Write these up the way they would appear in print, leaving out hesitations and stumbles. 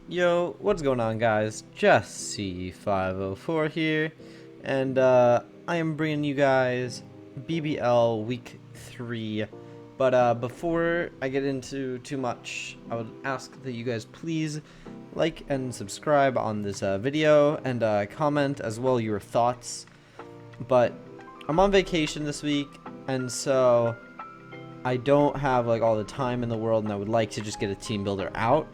Yo, what's going on, guys? Jesse504 here, and I am bringing you guys BBL Week 3. But before I get into too much, I would ask that you guys please like and subscribe on this video, and comment as well your thoughts. But I'm on vacation this week, and so I don't have like all the time in the world, and I would like to just get a team builder out.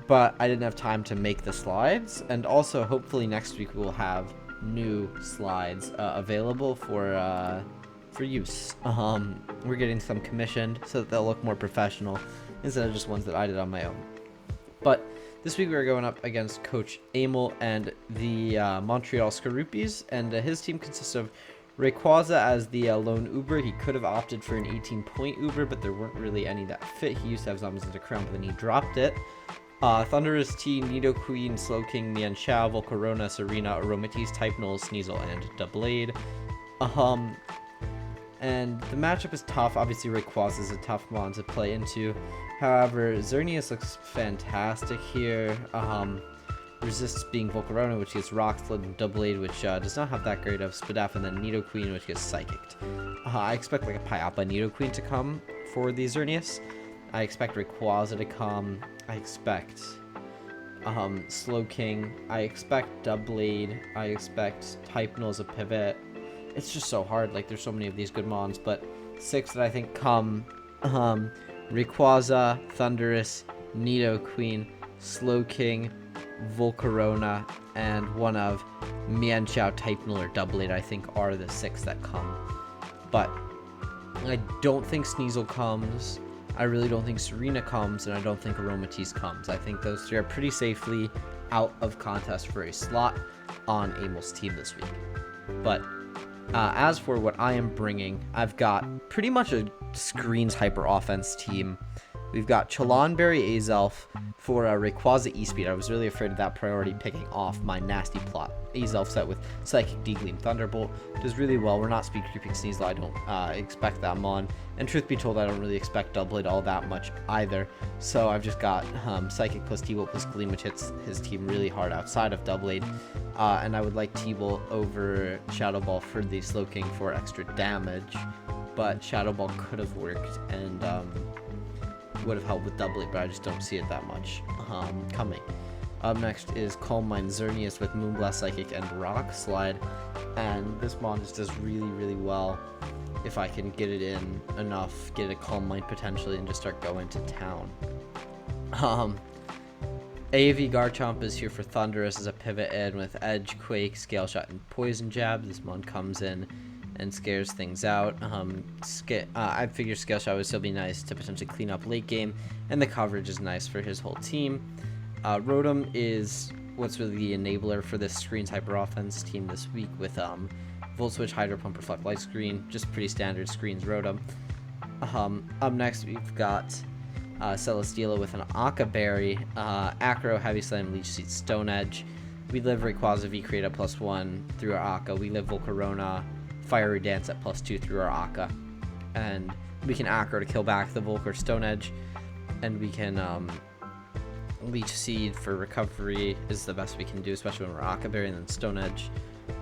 But I didn't have time to make the slides, and also hopefully next week we'll have new slides available for use. We're getting some commissioned so that they'll look more professional instead of just ones that I did on my own. But this week we're going up against Coach Emil and the Montreal Scorupis, and his team consists of Rayquaza as the lone Uber. He could have opted for an 18-point Uber, but there weren't really any that fit. He used to have Zombies as a crown, but then he dropped it. Thunderous T, Nidoqueen, Slowking, Mienshao, Volcarona, Serena, Aromatisse, Typenol, Sneasel, and Doublade. And the matchup is tough. Obviously, Rayquaza is a tough mon to play into. However, Xerneas looks fantastic here. Resists being Volcarona, which gets Rock Slid, and Doublade, which does not have that great of Spadaf, and then Nidoqueen, which gets Psychicked. I expect like a Pyappa Nidoqueen to come for the Xerneas. I expect Rayquaza to come. I expect Slowking. I expect Doublade. I expect Typenol as a pivot. It's just so hard. Like, there's so many of these good mons, but 6 that I think come: Rayquaza, Thundurus, Nidoqueen, Slowking, Volcarona, and one of Mienshao, Typenol, or Doublade. I think are the 6 that come. But I don't think Sneasel comes. I really don't think Serena comes, and I don't think Aromatisse comes. I think those 3 are pretty safely out of contest for a slot on Emil's team this week. But as for what I am bringing, I've got pretty much a screens hyper offense team. We've got Chalonberry Azelf for Rayquaza E-Speed. I was really afraid of that priority picking off my nasty plot. Azelf set with Psychic, D-Gleam, Thunderbolt does really well. We're not speed creeping Sneasel. I don't expect that mon. And truth be told, I don't really expect Doublade all that much either. So I've just got Psychic plus T-Bolt plus Gleam, which hits his team really hard outside of Doublade. And I would like T-Bolt over Shadow Ball for the Slowking for extra damage. But Shadow Ball could have worked, and would have helped with Doublade, but I just don't see it that much coming. Up next is Calm Mind Xerneas with Moonblast, Psychic, and Rock Slide, and this mon just does really, really well if I can get it in enough, get a Calm Mind potentially, and just start going to town. AAV Garchomp is here for Thundurus as a pivot in with Edge, Quake, Scale Shot, and Poison Jab. This mon comes in and scares things out. I figure Scale Shot would still be nice to potentially clean up late game, and the coverage is nice for his whole team. Rotom is what's really the enabler for this screens hyper offense team this week with Volt Switch, Hydro Pump, Reflect Light Screen, just pretty standard screens Rotom. Up next we've got Celesteela with an Aka Berry, Acro, Heavy Slam, Leech Seed, Stone Edge. We live Rayquaza V create at +1 through our Aka. We live Volcarona, Fiery Dance at +2 through our Aka, and we can Acro to kill back the Volk or Stone Edge, and we can Leech Seed for recovery is the best we can do, especially when we're Aka Berry, and then Stone Edge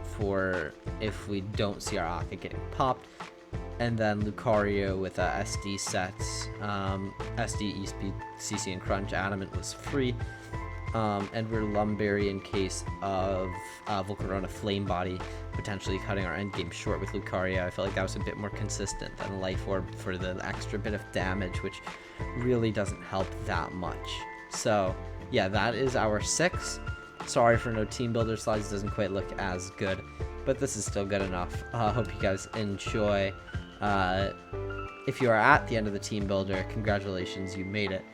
for if we don't see our Aka getting popped, and then Lucario with SD sets, SD, E-Speed, CC, and Crunch. Adamant was free. And we're Lumberry in case of Volcarona Flame Body, potentially cutting our endgame short with Lucario. I felt like that was a bit more consistent than Life Orb for the extra bit of damage, which really doesn't help that much. So yeah, that is our 6. Sorry for no team builder slides, it doesn't quite look as good, but this is still good enough. Hope you guys enjoy. If you are at the end of the team builder, congratulations, you made it.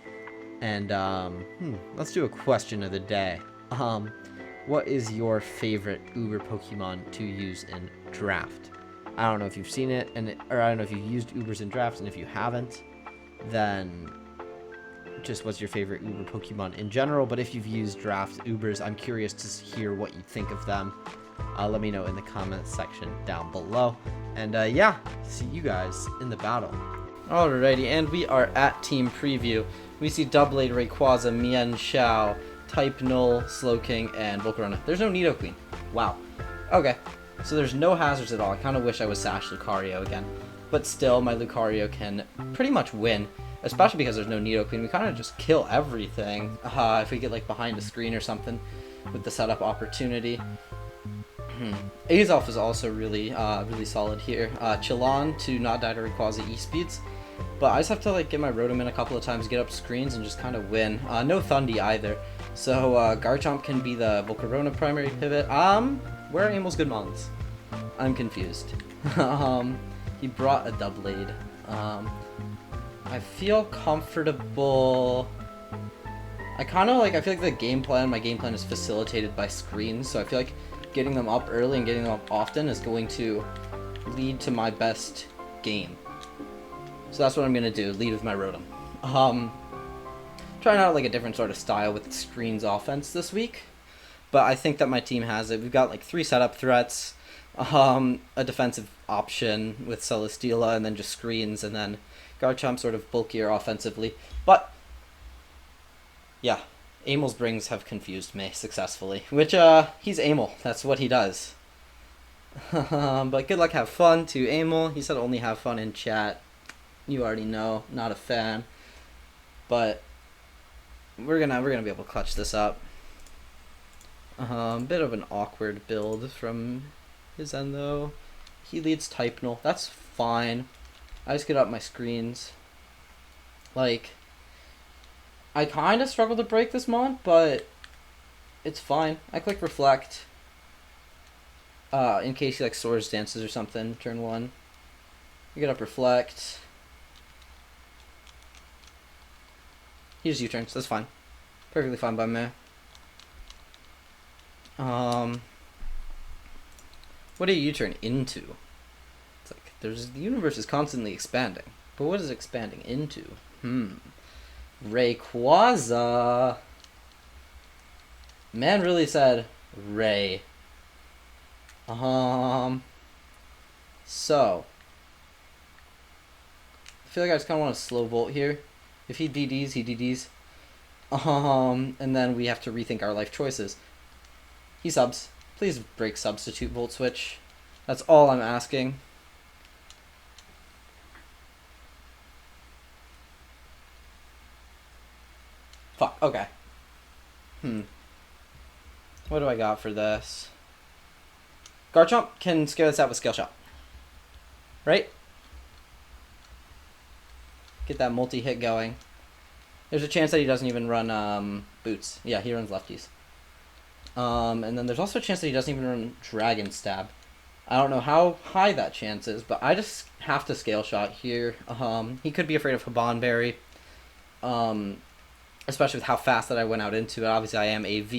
And let's do a question of the day. What is your favorite Uber Pokemon to use in draft? I don't know if you've seen it, or I don't know if you've used Ubers in drafts, and if you haven't, then just what's your favorite Uber Pokemon in general. But if you've used draft Ubers, I'm curious to hear what you think of them. Let me know in the comments section down below. And yeah, see you guys in the battle. Alrighty, and we are at team preview. We see Doublade, Rayquaza, Mienshao, Type Null, Slowking, and Volcarona. There's no Nidoqueen. Wow. Okay. So there's no hazards at all. I kind of wish I was Sash Lucario again. But still, my Lucario can pretty much win. Especially because there's no Nidoqueen. We kind of just kill everything. If we get like behind a screen or something with the setup opportunity. Azelf is also really solid here. Chillon to not die to Rayquaza E-Speeds. But I just have to like get my Rotom in a couple of times, get up screens, and just kind of win. No Thundy either. So Garchomp can be the Volcarona primary pivot. Where are Amel's good mons? I'm confused. He brought a Doublade. I feel comfortable. I feel like my game plan is facilitated by screens, so I feel like getting them up early and getting them up often is going to lead to my best game. So that's what I'm going to do, lead with my Rotom. Trying out like a different sort of style with screens offense this week, but I think that my team has it. We've got like 3 setup threats, a defensive option with Celesteela, and then just screens, and then Garchomp sort of bulkier offensively. But yeah, Amel's brings have confused me successfully, which he's Amel, that's what he does. But good luck, have fun to Amel. He said only have fun in chat. You already know, not a fan, but we're gonna be able to clutch this up. Bit of an awkward build from his end though. He leads Type Null. That's fine. I just get up my screens. Like, I kind of struggle to break this mon, but it's fine. I click Reflect. In case he like Swords Dances or something. Turn 1. I get up Reflect. He just U-turns. That's fine. Perfectly fine by me. What do you U-turn into? It's like the universe is constantly expanding, but what is it expanding into? Rayquaza. Man really said Ray. So I feel like I just kind of want to slow Volt here. If he DDs, he DDs. And then we have to rethink our life choices. He subs. Please break Substitute Volt Switch. That's all I'm asking. Fuck, okay. What do I got for this? Garchomp can scare this out with Scale Shot. Right? Get that multi-hit going. There's a chance that he doesn't even run Boots. Yeah, he runs lefties. And then there's also a chance that he doesn't even run Dragon Stab. I don't know how high that chance is, but I just have to Scale Shot here. He could be afraid of Habanberry. Especially with how fast that I went out into it. Obviously, I am AV.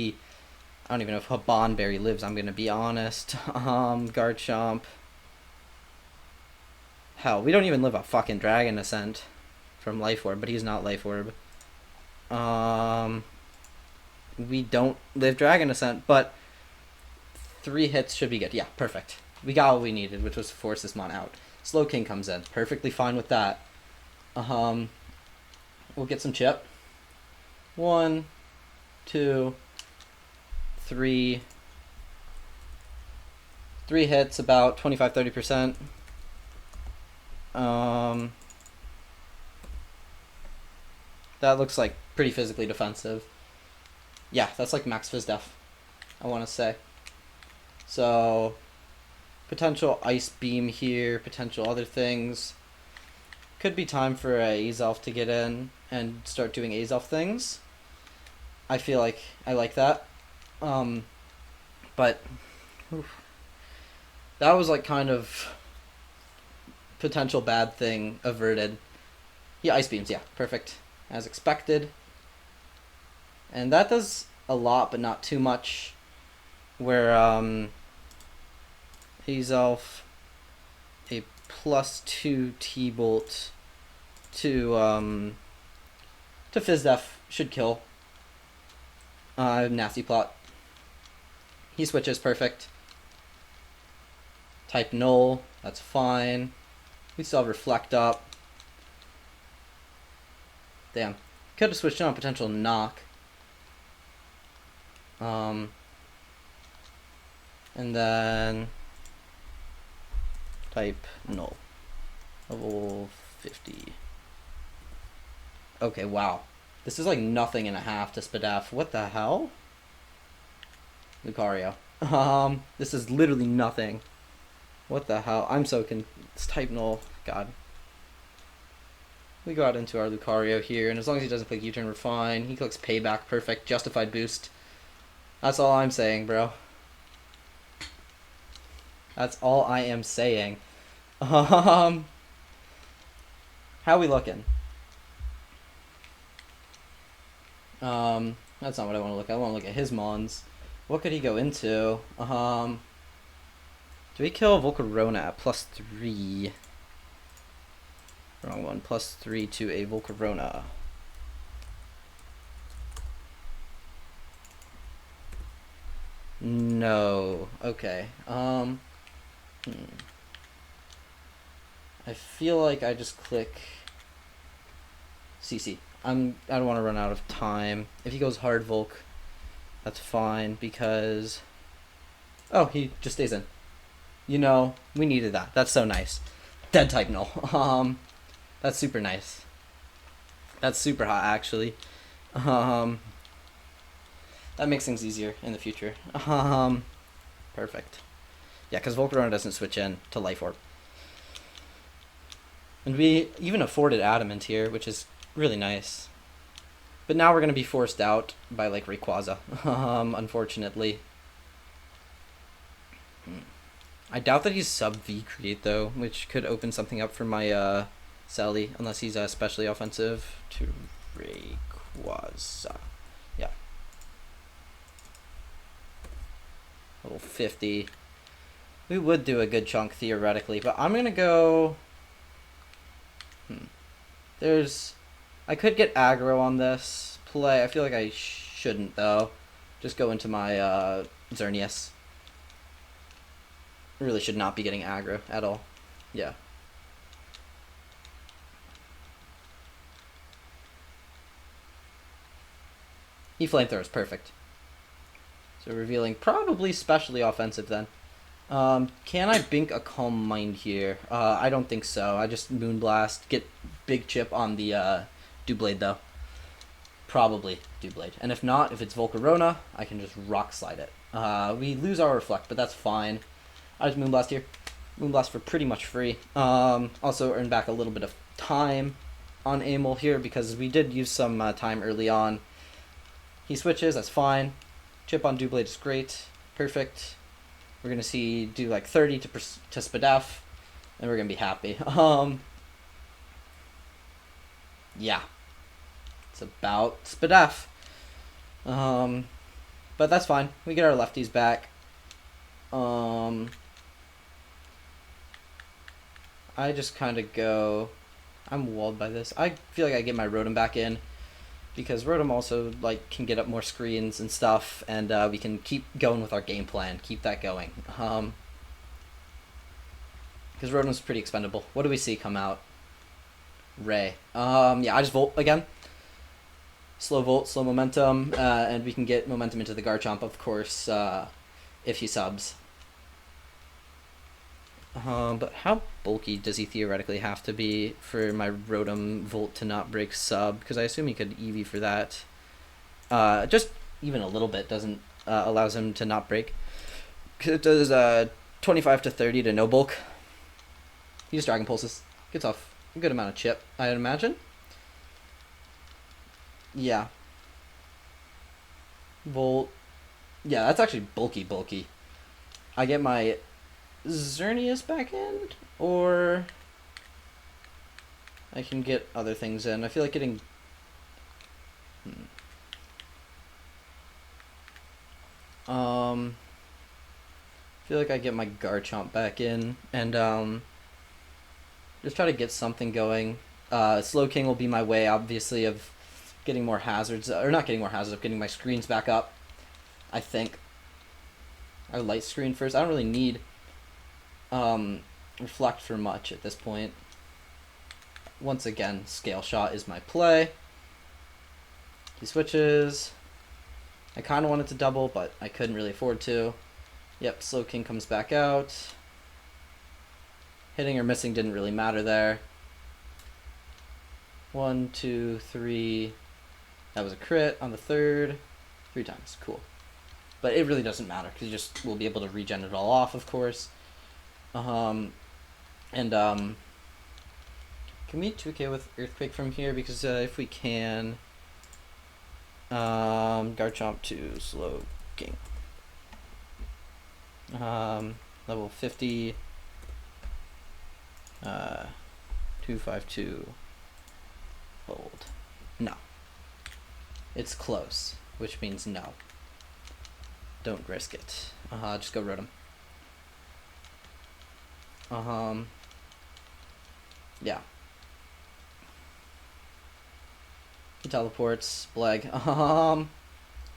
I don't even know if Habanberry lives, I'm going to be honest. Garchomp. Hell, we don't even live a fucking Dragon Ascent from Life Orb, but he's not Life Orb. We don't live Dragon Ascent, but 3 hits should be good. Yeah, perfect. We got what we needed, which was to force this mon out. Slowking comes in. Perfectly fine with that. We'll get some chip. 1, 2, 3. 3 hits, about 25-30%. That looks like pretty physically defensive. Yeah, that's like max phys def, I want to say. So, potential Ice Beam here, potential other things. Could be time for a Azelf to get in and start doing Azelf things. I feel like I like that. But that was like kind of potential bad thing averted. Yeah, Ice Beams, yeah, perfect. As expected. And that does a lot, but not too much. Where, Azelf, a +2 T-Bolt to Phys Def should kill. Nasty Plot. He switches, perfect. Type Null, that's fine. We still have Reflect up. Damn. Could have switched on potential knock. And then type null. Level 50. Okay, wow. This is like nothing and a half to SPDF. What the hell? Lucario. This is literally nothing. What the hell? I'm so it's type null. God. We go out into our Lucario here, and as long as he doesn't click U-turn, we're fine. He clicks payback, perfect, justified boost. That's all I'm saying, bro. That's all I am saying. How we looking? That's not what I want to look at. I want to look at his mons. What could he go into? Do we kill Volcarona at +3? Wrong one. +3 to a Volcarona. No. Okay. I feel like I just click CC. I don't want to run out of time. If he goes hard Volk, that's fine because oh, he just stays in. You know, we needed that. That's so nice. Dead type null. That's super nice. That's super hot actually. That makes things easier in the future. Perfect. Yeah, because Volcarona doesn't switch in to Life Orb. And we even afforded Adamant here, which is really nice. But now we're going to be forced out by, like, Rayquaza, unfortunately. I doubt that he's sub-V create, though, which could open something up for my Sally, unless he's especially offensive to Rayquaza. Yeah. Level 50. We would do a good chunk, theoretically, but I'm going to go... I could get aggro on this play. I feel like I shouldn't, though. Just go into my Xerneas. Really should not be getting aggro at all. Yeah. He flamethrowers, perfect. So revealing probably specially offensive then. Can I bink a Calm Mind here? I don't think so. I just Moonblast, get big chip on the Doublade though. Probably Doublade. And if not, if it's Volcarona, I can just Rock Slide it. We lose our Reflect, but that's fine. I just Moonblast here. Moonblast for pretty much free. Also earn back a little bit of time on Amel here because we did use some time early on. He switches, that's fine. Chip on Doublade is great. Perfect. We're going to do like 30 to SPDF, and we're going to be happy. Yeah. It's about SPDF. But that's fine. We get our lefties back. I just kind of go... I'm walled by this. I feel like I get my Rotom back in, because Rotom also like can get up more screens and stuff, and we can keep going with our game plan. Keep that going. Because Rotom's pretty expendable. What do we see come out? Ray. Yeah, I just Volt again. Slow Volt, slow momentum, and we can get momentum into the Garchomp, of course, if he subs. But how bulky does he theoretically have to be for my Rotom Volt to not break sub? Because I assume he could EV for that. Just even a little bit doesn't allows him to not break. Because it does 25 to 30 to no bulk. He just Dragon Pulses. Gets off a good amount of chip, I'd imagine. Yeah. Volt. Yeah, that's actually bulky. I get my Xerneas back in, or I can get other things in. I feel like getting... I feel like I get my Garchomp back in, and just try to get something going. Slow King will be my way, obviously, of getting more hazards, or not getting more hazards, of getting my screens back up, I think. I light screen first. I don't really need Reflect for much at this point. Once again, Scale Shot is my play. He switches. I kind of wanted to double, but I couldn't really afford to. Yep, Slow King comes back out. Hitting or missing didn't really matter there. 1, 2, 3. That was a crit on the third. 3 times. Cool. But it really doesn't matter because you just will be able to regen it all off, of course. Can we 2k with Earthquake from here? Because if we can, Garchomp to Slow King. Level 50. 252. Hold. No. It's close, which means no. Don't risk it. Just go Rotom. Yeah. He teleports. Bleg.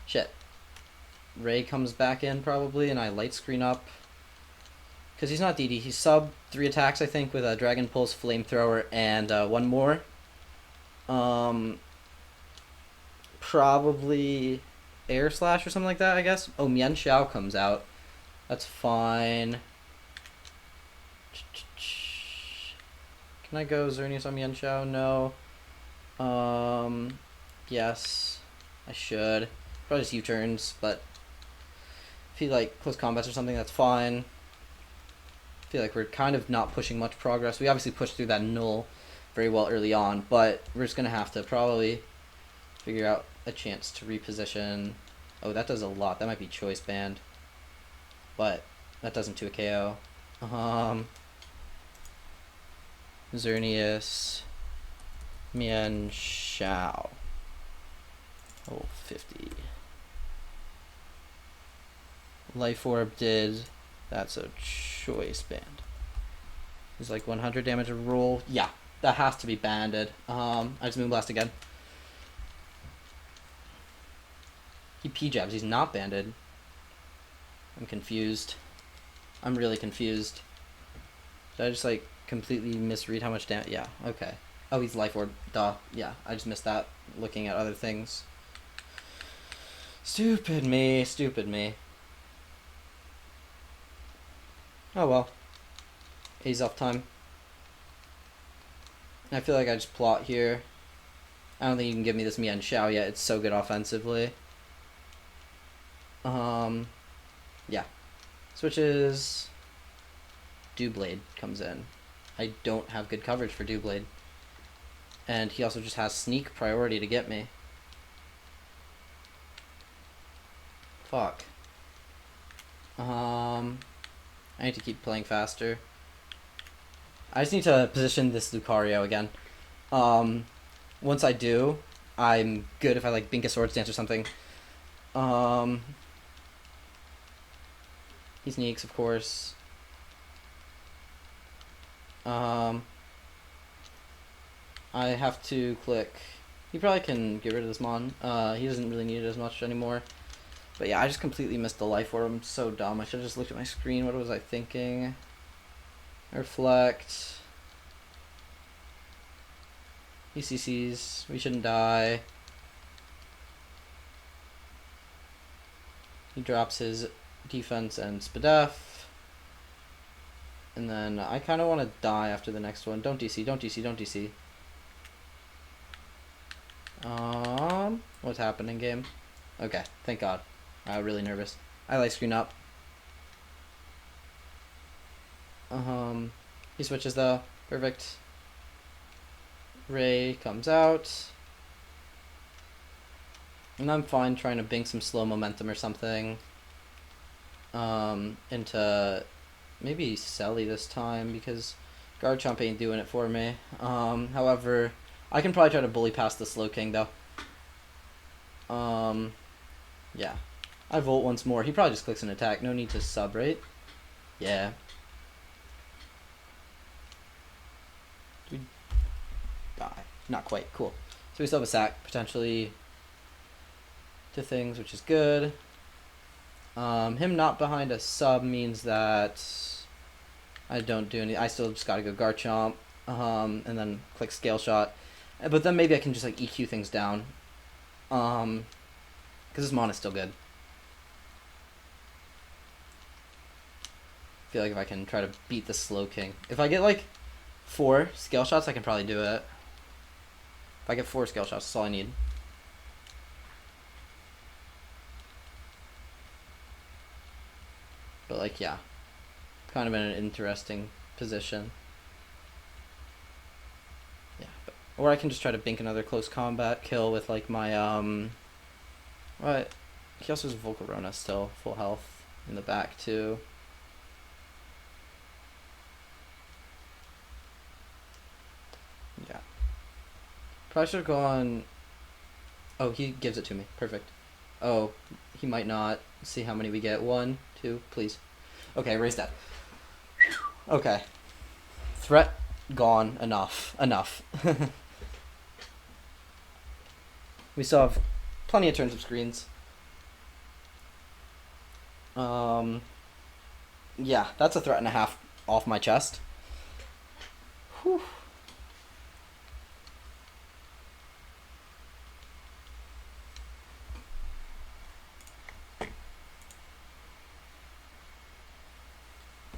Shit. Ray comes back in probably, and I light screen up. Because he's not DD. He's sub 3 attacks, I think, with a Dragon Pulse, Flamethrower, and 1 more. Probably Air Slash or something like that, I guess. Oh, Mian Xiao comes out. That's fine. Can I go Xerneas on Mian Xiao? No. Yes. I should. Probably just U-turns, but if he, like, close combats or something, that's fine. I feel like we're kind of not pushing much progress. We obviously pushed through that null very well early on, but we're just going to have to probably figure out a chance to reposition. Oh, that does a lot. That might be Choice Band, but that doesn't do a KO. Xerneas, Mian Xiao. Oh, 50. Life Orb did. That's a Choice Band. It's like 100 damage a roll. Yeah, that has to be banded. I just Moonblast again. He P-jabs. He's not banded. I'm confused. I'm really confused. Did I just like completely misread how much damage? Yeah, okay. Oh, he's Life Orb. Duh. Yeah, I just missed that looking at other things. Stupid me. Stupid me. Oh well. A's off time. I feel like I just plot here. I don't think you can give me this Mian Xiao yet. It's so good offensively. Yeah. Switches. Doublade comes in. I don't have good coverage for Doublade. And he also just has sneak priority to get me. Fuck. I need to keep playing faster. I just need to position this Lucario again. Once I do, I'm good if I like Bink a Swords Dance or something. He sneaks, of course. I have to click. He probably can get rid of this Mon. He doesn't really need it as much anymore. But yeah, I just completely missed the Life Orb. I'm so dumb. I should have just looked at my screen. What was I thinking? Reflect. ECCs. We shouldn't die. He drops his defense and Spadef. And then I kind of want to die after the next one. Don't DC, don't DC, don't DC. What's happening, game? Okay, thank God. I'm really nervous. I light screen up. He switches though. Perfect. Ray comes out. And I'm fine trying to bink some slow momentum or something. Into maybe Selly this time because Garchomp ain't doing it for me. However, I can probably try to bully past the Slow King though. Yeah. I Volt once more. He probably just clicks an attack. No need to sub, right? Yeah. Do we die? Not quite. Cool. So we still have a sack, potentially, to things, which is good. Him not behind a sub means that I don't do any. I still just gotta go Garchomp, and then click Scale Shot. But then maybe I can just like EQ things down. Because this mon is still good. I feel like if I can try to beat the slow king. If I get like 4 scale shots, I can probably do it. If I get 4 scale shots, that's all I need. But like, yeah. Kind of in an interesting position. Yeah. Or I can just try to bink another close combat kill with like my, what? He also has Volcarona still, full health in the back too. Yeah. Probably should have gone... Oh, he gives it to me. Perfect. Oh, he might not. Let's see how many we get. 1, 2, please. Okay, raise that. Okay. Threat gone. Enough. Enough. We still have plenty of turns of screens. Yeah, that's a threat and a half off my chest. Whew.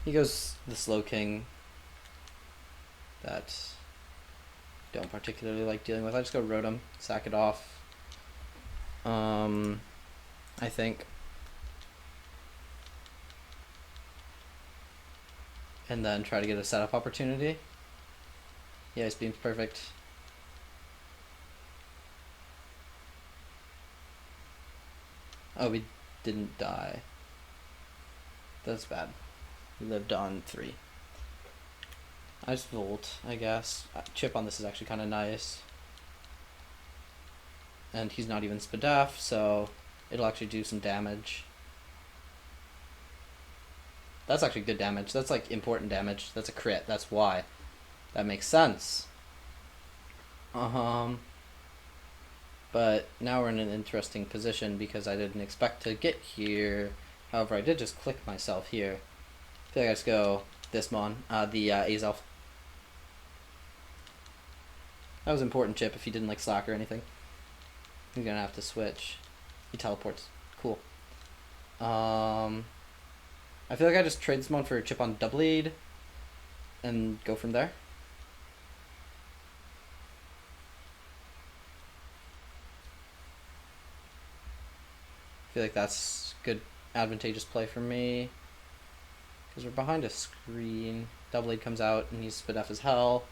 He goes the slow king that don't particularly like dealing with. I just go Rotom, sack it off. I think. And then try to get a setup opportunity. Yeah, his beam's perfect. Oh, we didn't die. That's bad. We lived on 3. I just Volt, I guess. Chip on this is actually kind of nice. And he's not even Spadaf, so it'll actually do some damage. That's actually good damage. That's like important damage. That's a crit. That's why. That makes sense. But now we're in an interesting position because I didn't expect to get here. However, I did just click myself here. I feel like I just go this mon, the Azelf. That was important, Chip, if he didn't like Slack or anything. He's gonna have to switch. He teleports. Cool. I feel like I just trade this mon for a Chip on double lead and go from there. I feel like that's good, advantageous play for me. Because we're behind a screen. Double lead comes out and he's Spadef as hell.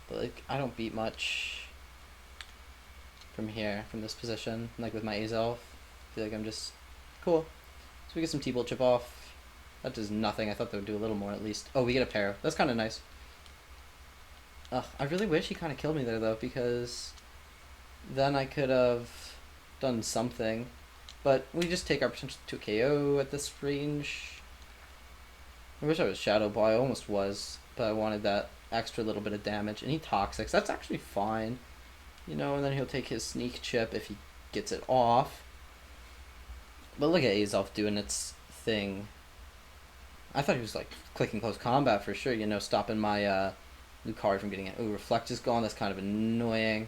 But like, I don't beat much from here, from this position. Like with my Azelf. I feel like I'm just cool. So we get some T-Bolt chip off. That does nothing. I thought that would do a little more at least. Oh, we get a Para. That's kind of nice. Ugh, I really wish he kind of killed me there though, because then I could have done something. But we just take our potential to KO at this range. I wish I was Shadow Ball. I almost was, but I wanted that extra little bit of damage. And he Toxics. That's actually fine. You know, and then he'll take his Sneak Chip if he gets it off. But look at Azelf doing its thing. I thought he was like clicking close combat for sure, you know, stopping my Lucario from getting it. Ooh, Reflect is gone. That's kind of annoying.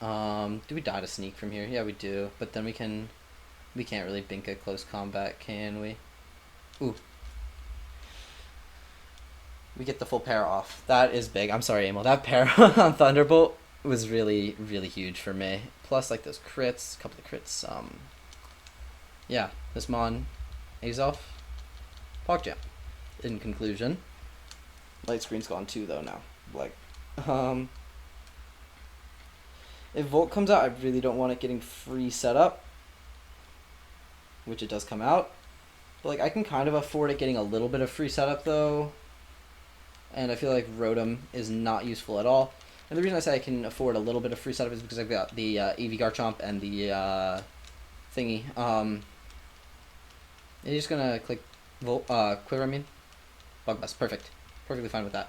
Do we die to Sneak from here? Yeah, we do. But then we can't really bink a close combat, can we? Ooh. We get the full Para off. That is big. I'm sorry, Emil. That Para on Thunderbolt was really, really huge for me. Plus, like, those crits. A couple of crits. Yeah. This mon. Azelf. Pogjam. In conclusion. Light screen's gone too, though, now. Like, if Volt comes out, I really don't want it getting free setup. Which it does come out. But, like, I can kind of afford it getting a little bit of free setup, though. And I feel like Rotom is not useful at all. And the reason I say I can afford a little bit of free setup is because I've got the EV Garchomp and the thingy. You're just gonna click Quiver, I mean? Bug Bust. Perfect. Perfectly fine with that.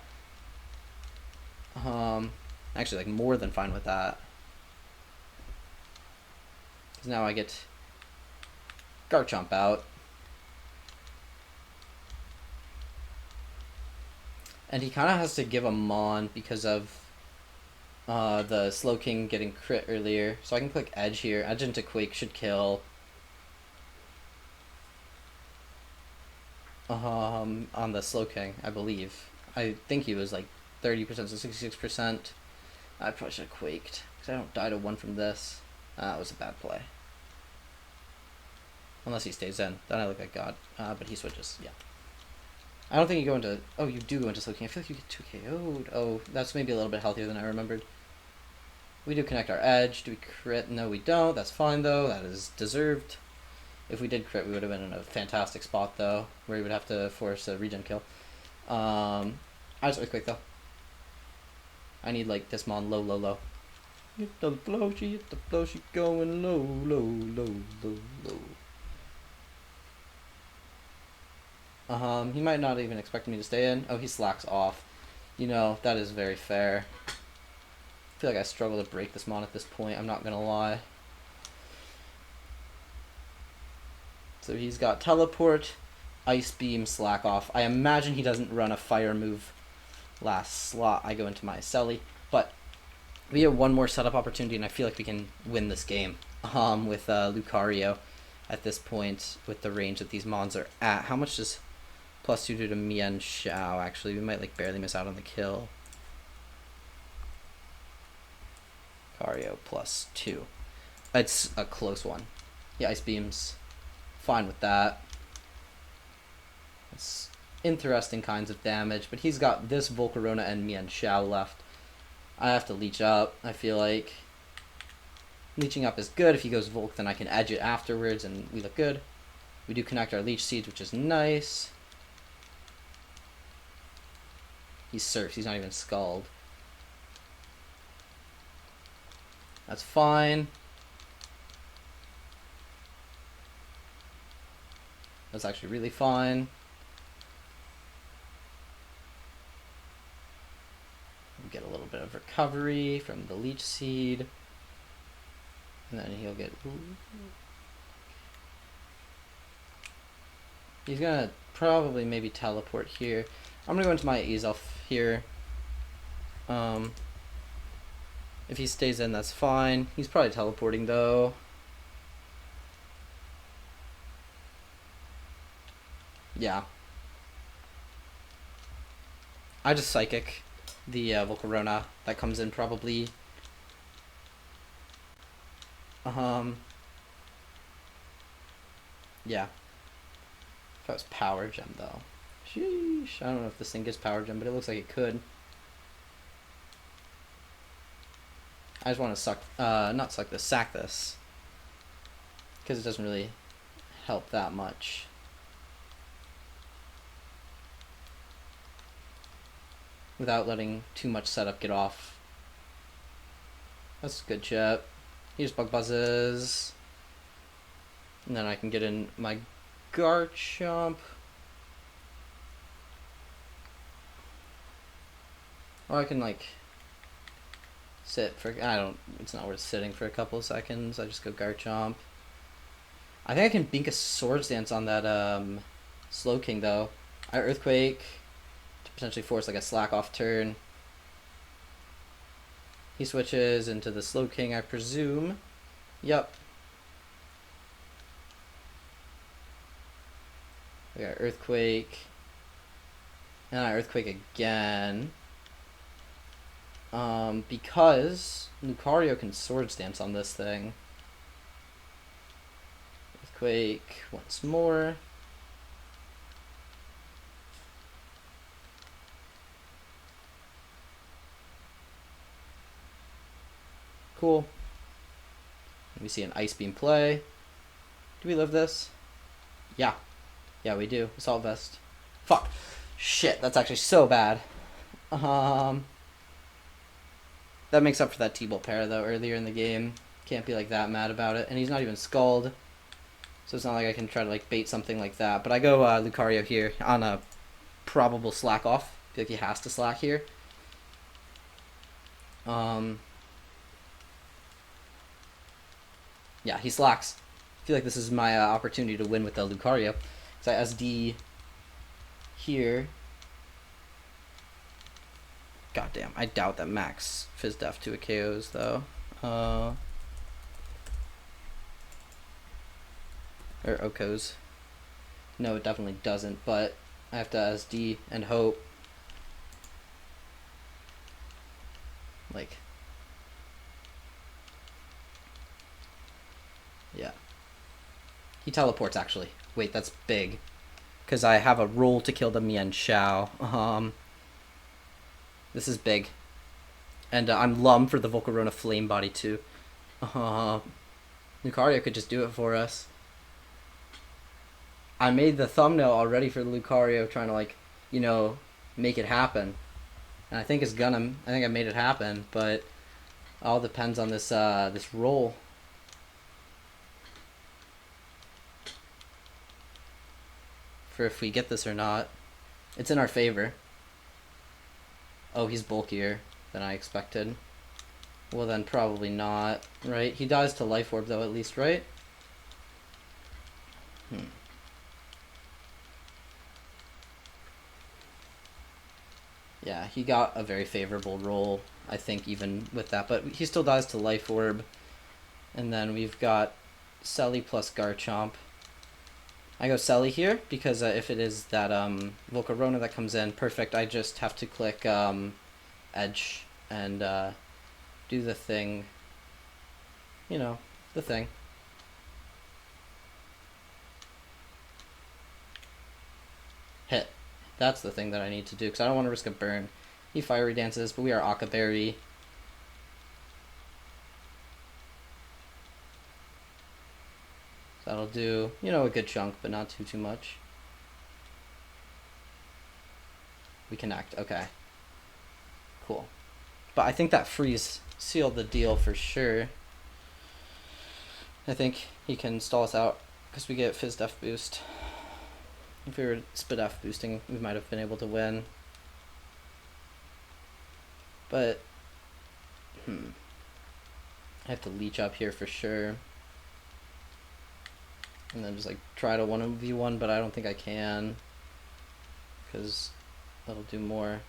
Actually, like, more than fine with that. Because now I get Garchomp out. And he kind of has to give a Mon because of The Slow King getting crit earlier. So I can click Edge here. Edge into Quake should kill. On the Slow King, I believe. I think he was like 30% to 66%. I probably should have Quaked, because I don't die to 1 from this. That was a bad play. Unless he stays in. Then I look like God. But he switches, yeah. I don't think you go into... Oh, you do go into Slow King. I feel like you get 2 KO'd. Oh, that's maybe a little bit healthier than I remembered. We do connect our Edge. Do we crit? No, we don't. That's fine, though. That is deserved. If we did crit, we would have been in a fantastic spot, though, where we would have to force a regen kill. I just Earthquake, though. I need, like, this mon low, low, low. Hit the blow, she going low, low, low, low, low. He might not even expect me to stay in. Oh, he slacks off. You know, that is very fair. I feel like I struggle to break this mon at this point, I'm not gonna lie. So he's got Teleport, Ice Beam, Slack Off. I imagine he doesn't run a fire move last slot. I go into my Selly. But we have one more setup opportunity, and I feel like we can win this game with Lucario at this point with the range that these mons are at. How much does +2 do to Mian Xiao? Actually, we might like barely miss out on the kill. Lucario +2. It's a close one. Yeah, Ice Beams. Fine with that. It's interesting kinds of damage, but he's got this Volcarona and Mian Xiao left. I have to leech up, I feel like. Leeching up is good. If he goes Volk, then I can edge it afterwards and we look good. We do connect our Leech Seeds, which is nice. He surfs, he's not even Scald. That's fine. That's actually really fine. We get a little bit of recovery from the Leech Seed. And then he'll get... He's gonna probably maybe teleport here. I'm gonna go into my Azelf here. If he stays in, that's fine. He's probably teleporting though. Yeah. I just Psychic the Volcarona that comes in probably. Yeah. If I was Power Gem though. Sheesh. I don't know if this thing gets Power Gem, but it looks like it could. I just want to suck, not suck this, sack this. Because it doesn't really help that much. Without letting too much setup get off. That's good shit. He just Bug Buzzes. And then I can get in my Garchomp. Or I can like sit for, it's not worth sitting for a couple of seconds. I just go Garchomp. I think I can Bink a Swords Dance on that Slow King though. I Earthquake to potentially force like a slack off turn. He switches into the Slow King, I presume. Yep. I got Earthquake. And I Earthquake again. Because Lucario can Swords Dance on this thing. Earthquake once more. Cool. We see an Ice Beam play. Do we live this? Yeah. Yeah, we do. Assault Vest. Fuck. Shit, that's actually so bad. That makes up for that T-Bolt pair, though, earlier in the game. Can't be, like, that mad about it. And he's not even Scald. So it's not like I can try to, like, bait something like that. But I go Lucario here on a probable slack off. I feel like he has to slack here. Yeah, he slacks. I feel like this is my opportunity to win with the Lucario. So I SD here. Goddamn, I doubt that Max Fizz Def to a KOs though. Or Okos. No, it definitely doesn't, but I have to SD and hope. Like, yeah. He teleports, actually. Wait, that's big. Because I have a roll to kill the Mian Xiao. This is big. And I'm Lum for the Volcarona Flame Body, too. Lucario could just do it for us. I made the thumbnail already for Lucario, trying to, like, you know, make it happen. And I think it's gonna. I think I made it happen, but all depends on this this roll. For if we get this or not. It's in our favor. Oh, he's bulkier than I expected. Well, then probably not, right? He dies to Life Orb, though, at least, right? Yeah, he got a very favorable roll, I think, even with that. But he still dies to Life Orb. And then we've got Selly plus Garchomp. I go Selly here, because if it is that Volcarona that comes in, perfect. I just have to click Edge and do the thing. You know, the thing. Hit. That's the thing that I need to do, because I don't want to risk a burn. He Fiery Dances, but we are Akaberry. So that'll do, you know, a good chunk, but not too much. We connect, okay. Cool. But I think that freeze sealed the deal for sure. I think he can stall us out, because we get Fizz Def boost. If we were Spit F boosting, we might have been able to win. But, I have to leech up here for sure. And then just like try to 1v1, but I don't think I can. Because that'll do more.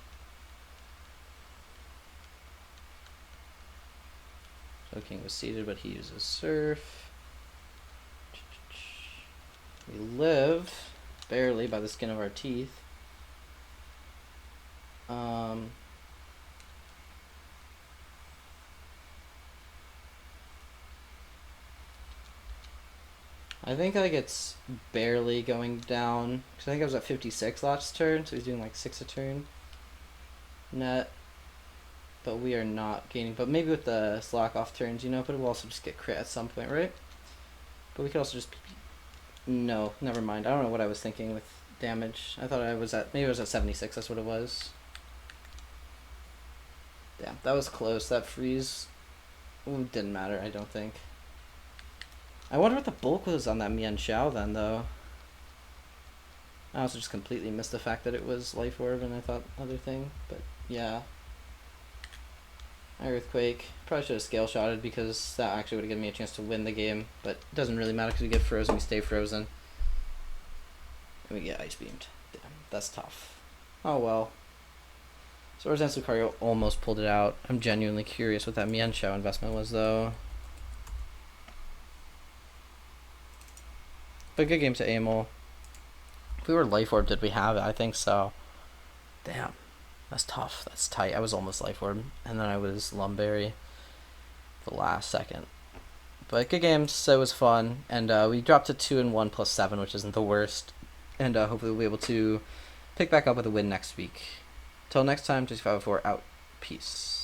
So King was seated, but he uses Surf. We live. Barely, by the skin of our teeth. I think like it's barely going down, because I think I was at 56 last turn, so he's doing like 6 a turn net. But we are not gaining, but maybe with the slack off turns, you know, but it will also just get crit at some point, right? But we could also just... No, never mind. I don't know what I was thinking with damage. I thought I was at... Maybe I was at 76. That's what it was. Yeah, that was close. That freeze didn't matter, I don't think. I wonder what the bulk was on that Mian Xiao then, though. I also just completely missed the fact that it was Life Orb and I thought other thing. But, yeah. Earthquake. Probably should have scale shotted, because that actually would have given me a chance to win the game. But it doesn't really matter, because we get frozen, we stay frozen. And we get ice beamed. Damn, that's tough. Oh well. Swords and Lucario almost pulled it out. I'm genuinely curious what that Mian Xiao investment was, though. But good game to Amel. If we were Life Orb, did we have it? I think so. Damn. That's tough. That's tight. I was almost Life Orb, and then I was Lumberry the last second. But good games. So it was fun, and we dropped to 2-1 plus 7, which isn't the worst. And hopefully we'll be able to pick back up with a win next week. Till next time, 2504 out. Peace.